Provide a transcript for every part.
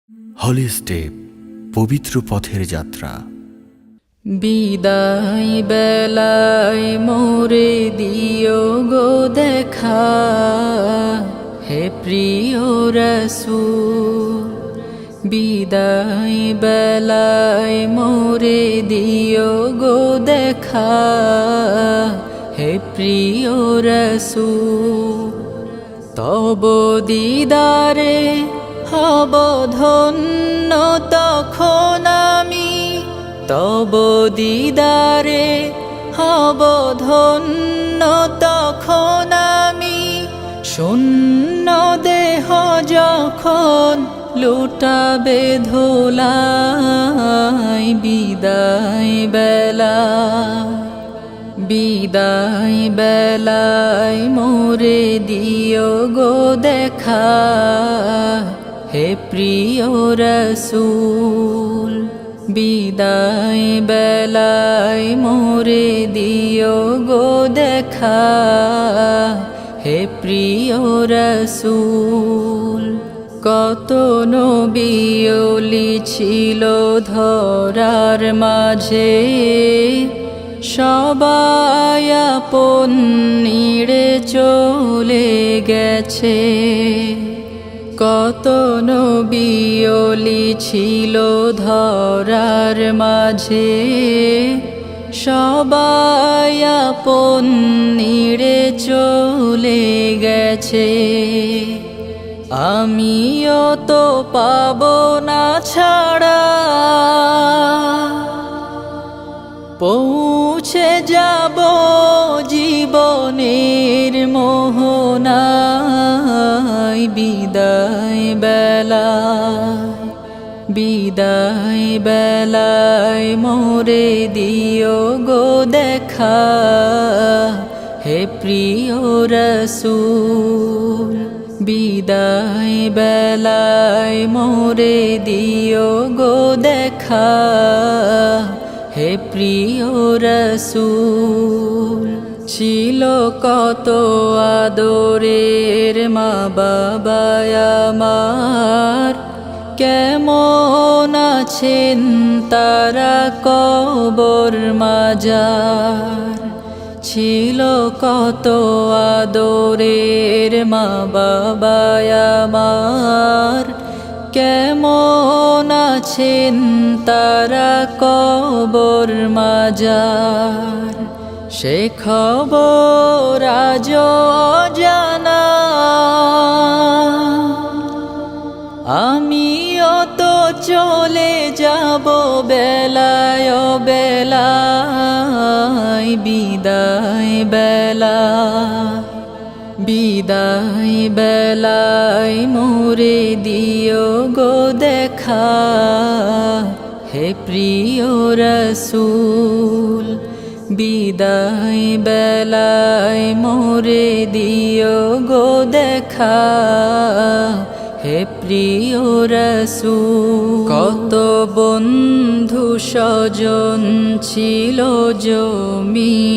হলি step পবিত্র পথের যাত্রা। বিদায় বেলায় মোরে দিও গো দেখা, হে প্রিয় রাসূল। বিদায় বেলায় মোরে দিও গো দেখা, হে প্রিয় রাসূল। তব দিদারে হব ধন্য তখন আমি, তব দিদারে হব ধন্য তখন আমি। শূন্য দেহ যখন লুটাবে ধুলাই, বিদায় বেলা বিদায় বেলায় মোরে দিও গো দেখা, হে প্রিয় রাসূল। বিদায় বেলায় মোরে দিও গো দেখা, হে প্রিয় রাসূল। কত নবী ওলি ছিল ধরার মাঝে, সবাই আপন নিড়ে চলে গেছে। কত নবী ওলি ছিল ধরার মাঝে, সবাই আপন নিড়ে চলে গেছে। আমিও তো পাবো না ছাড়া, পৌঁছে যাব জীবনের মোহনায়। বিদায় বেলায় বিদায় বেলায় মোরে দিও গো দেখা, হে প্রিয় রাসূল। বিদায় বেলায় মোরে দিও গো দেখা, হে প্রিয় রাসূল। ছিল কত আদরের মা বাবা আমার, কেমন আছেন তারা কবর মাজার। ছিল কত আদরের মা বাবা আমার, কেমন আছেন তারা কবর মাজার। সে খবর আজ অজানা, আমিও তো চলে যাব বেলায় বেলায়। বিদায় বেলায় বিদায় বেলায় মোরে দিও গো দেখা, হে প্রিয় রাসূল। বিদায় বেলায় মোরে দিও গো দেখা, হে প্রিয় রাসূল। কত বন্ধু স্বজন ছিল জমিদারি,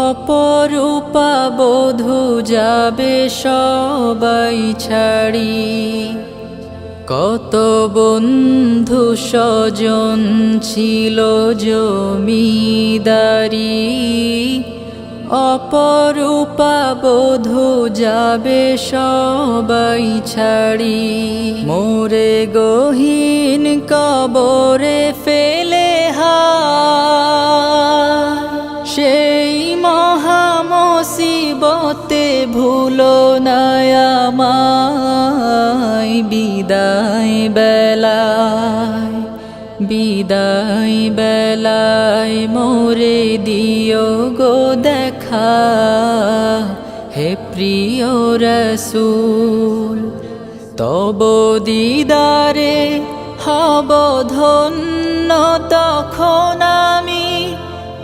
অপরূপা বধূ যাবে সবাই ছাড়ি। কত বন্ধু স্বজন ছিল জমিদারি, অপরূপা বধূ যাবে সবাই ছাড়ি। মোরে গহীন কবরে ফেলে সেই মহা মুসিবতে ভুলো না আমায়। বিদায় বেলায় বিদায় বেলায় মোরে দিও গো দেখা, হে প্রিয় রাসূল। তব দিদারে হব ধন্য তখন আমি,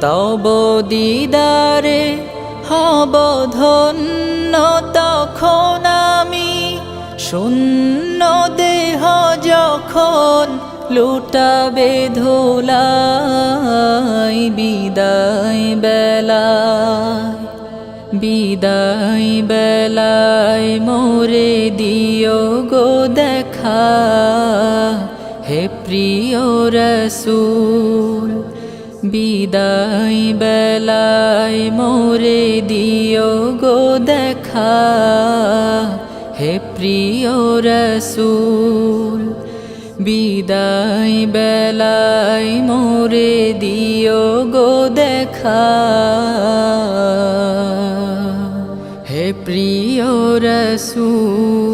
তব দিদারে হব ধন্য তখন আমি। শূন্য দেহ যখন লুটাবে ধুলাই, বিদায় বেলায় বিদায় বেলায় মোরে দিও গো দেখা হে প্রিয় রসূল বিদায় বেলায় মোরে দিও গো দেখা হে প্রিয় রসূল বিদায় বেলায় মোরে দিও গো দেখা হে প্রিয় রসূল।